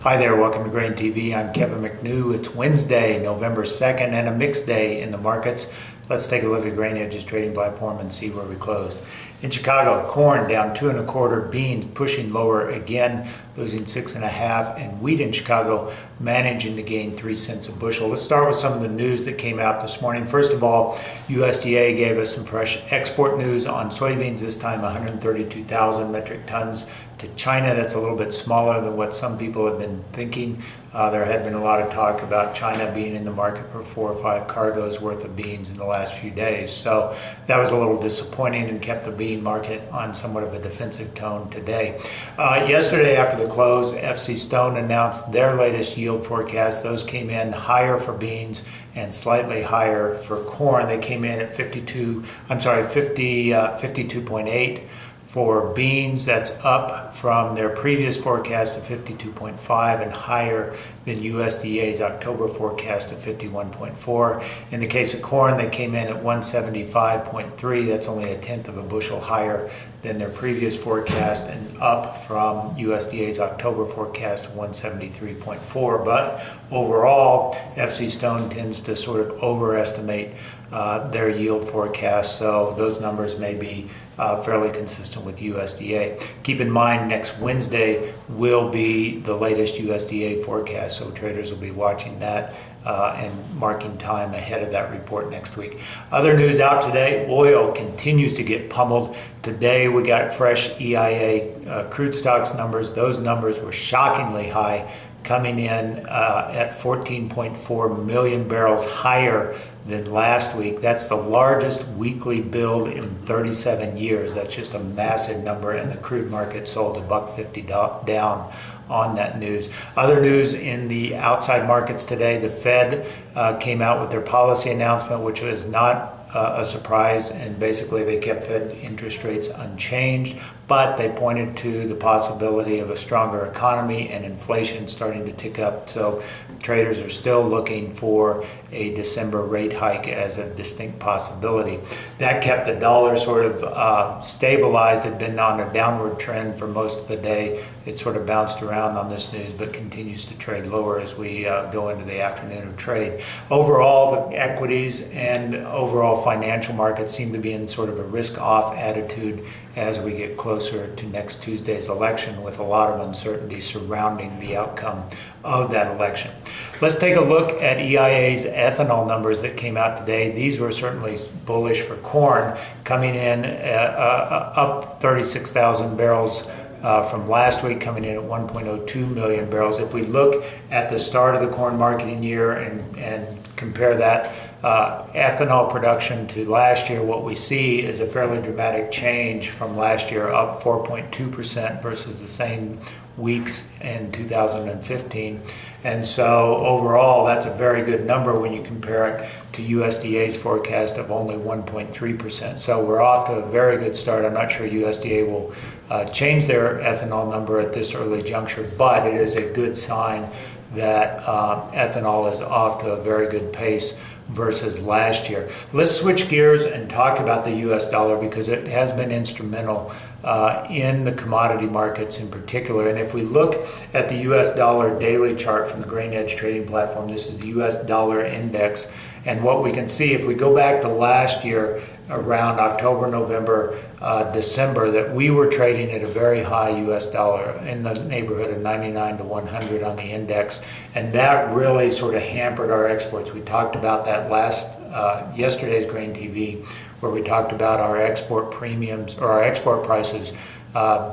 Hi there, welcome to Grain TV. I'm Kevin McNew. It's Wednesday, November 2nd, and a mixed day in the markets. Let's take a look at GrainEdge's trading platform and see where we closed. In Chicago, corn down 2 1/4, beans pushing lower again, losing 6 1/2, and wheat in Chicago managing to gain 3 cents a bushel. Let's start with some of the news that came out this morning. First of all, USDA gave us some fresh export news on soybeans, this time 132,000 metric tons to China. That's a little bit smaller than what some people have been thinking. There had been a lot of talk about China being in the market for 4 or 5 cargoes worth of beans in the last few days. So that was a little disappointing and kept the bean market on somewhat of a defensive tone today. Yesterday after the close, FC Stone announced their latest yield forecast. Those came in higher for beans and slightly higher for corn. They came in at 52.8. For beans, that's up from their previous forecast of 52.5 and higher than USDA's October forecast of 51.4. In the case of corn, they came in at 175.3. That's only a tenth of a bushel higher than their previous forecast and up from USDA's October forecast of 173.4. But overall, FC Stone tends to sort of overestimate their yield forecast, so those numbers may be fairly consistent with USDA. Keep in mind, next Wednesday will be the latest USDA forecast, so traders will be watching that and marking time ahead of that report next week. Other news out today, oil continues to get pummeled. Today we got fresh EIA crude stocks numbers. Those numbers were shockingly high, coming in at 14.4 million barrels higher than last week. That's the largest weekly build in 37 years. That's just a massive number, and the crude market sold $1.50 down on that news. Other news in the outside markets today, the Fed came out with their policy announcement, which was not a surprise, and basically they kept Fed interest rates unchanged, but they pointed to the possibility of a stronger economy and inflation starting to tick up. So traders are still looking for a December rate hike as a distinct possibility. That kept the dollar sort of stabilized. It had been on a downward trend for most of the day. It sort of bounced around on this news, but continues to trade lower as we go into the afternoon of trade. Overall, the equities and overall financial markets seem to be in sort of a risk-off attitude as we get closer to next Tuesday's election, with a lot of uncertainty surrounding the outcome of that election. Let's take a look at EIA's ethanol numbers that came out today. These were certainly bullish for corn, coming in up 36,000 barrels from last week, coming in at 1.02 million barrels. If we look at the start of the corn marketing year and compare that ethanol production to last year, what we see is a fairly dramatic change from last year, up 4.2% versus the same weeks in 2015. And so overall, that's a very good number when you compare it to USDA's forecast of only 1.3%. So we're off to a very good start. I'm not sure USDA will change their ethanol number at this early juncture, but it is a good sign that ethanol is off to a very good pace versus last year. Let's switch gears and talk about the US dollar, because it has been instrumental in the commodity markets in particular. And if we look at the US dollar daily chart from the GrainEdge trading platform, this is the US dollar index. And what we can see, if we go back to last year, around October, November, December, that we were trading at a very high US dollar in the neighborhood of 99 to 100 on the index. And that really sort of hampered our exports. We talked about that yesterday's Grain TV, where we talked about our export premiums, or our export prices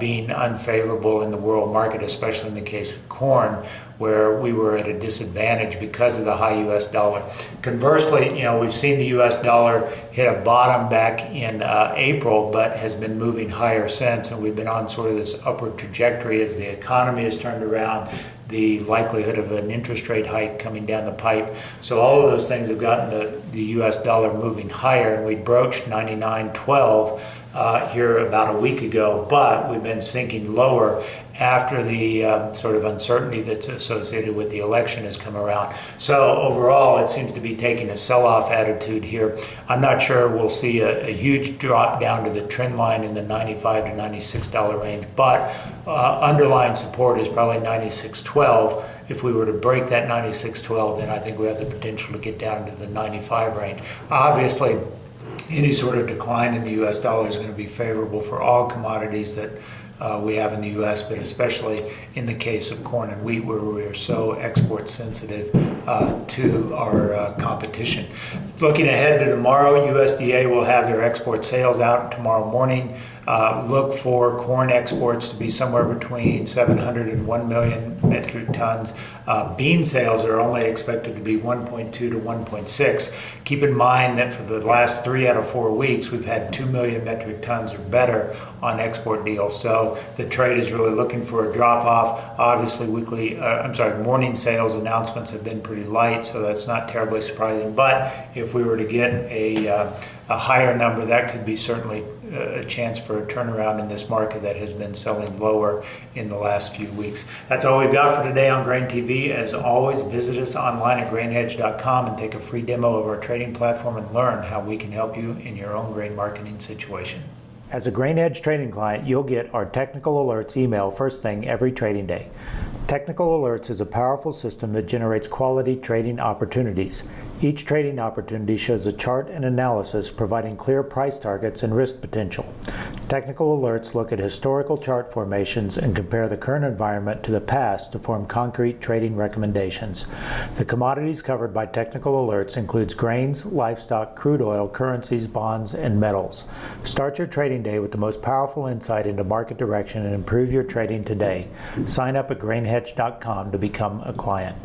being unfavorable in the world market, especially in the case of corn, where we were at a disadvantage because of the high US dollar. Conversely, we've seen the US dollar hit a bottom back in April, but has been moving higher since, and we've been on sort of this upward trajectory as the economy has turned around, the likelihood of an interest rate hike coming down the pipe. So all of those things have gotten the US dollar moving higher, and we broached 99.12 here about a week ago, but we've been sinking lower after the sort of uncertainty that's associated with the election has come around. So overall, it seems to be taking a sell-off attitude here. I'm not sure we'll see a huge drop down to the trend line in the $95 to $96 range, but underlying support is probably $96.12. If we were to break that $96.12, then I think we have the potential to get down to the $95 range. Obviously, any sort of decline in the U.S. dollar is going to be favorable for all commodities that we have in the U.S., but especially in the case of corn and wheat, where we are so export sensitive to our competition. Looking ahead to tomorrow, USDA will have their export sales out tomorrow morning. Look for corn exports to be somewhere between 700 and 1 million metric tons. Bean sales are only expected to be 1.2 to 1.6. Keep in mind that for the last 3 out of 4 weeks, we've had 2 million metric tons or better on export deals. So the trade is really looking for a drop off. Obviously, morning sales announcements have been pretty light, so that's not terribly surprising. But if we were to get a higher number, that could be certainly a chance for a turnaround in this market that has been selling lower in the last few weeks. That's all we've got for today on Grain TV. As always, visit us online at grainhedge.com and take a free demo of our trading platform and learn how we can help you in your own grain marketing situation. As a GrainEdge trading client, you'll get our Technical Alerts email first thing every trading day. Technical Alerts is a powerful system that generates quality trading opportunities. Each trading opportunity shows a chart and analysis providing clear price targets and risk potential. Technical Alerts look at historical chart formations and compare the current environment to the past to form concrete trading recommendations. The commodities covered by Technical Alerts includes grains, livestock, crude oil, currencies, bonds, and metals. Start your trading day with the most powerful insight into market direction and improve your trading today. Sign up at grainhedge.com to become a client.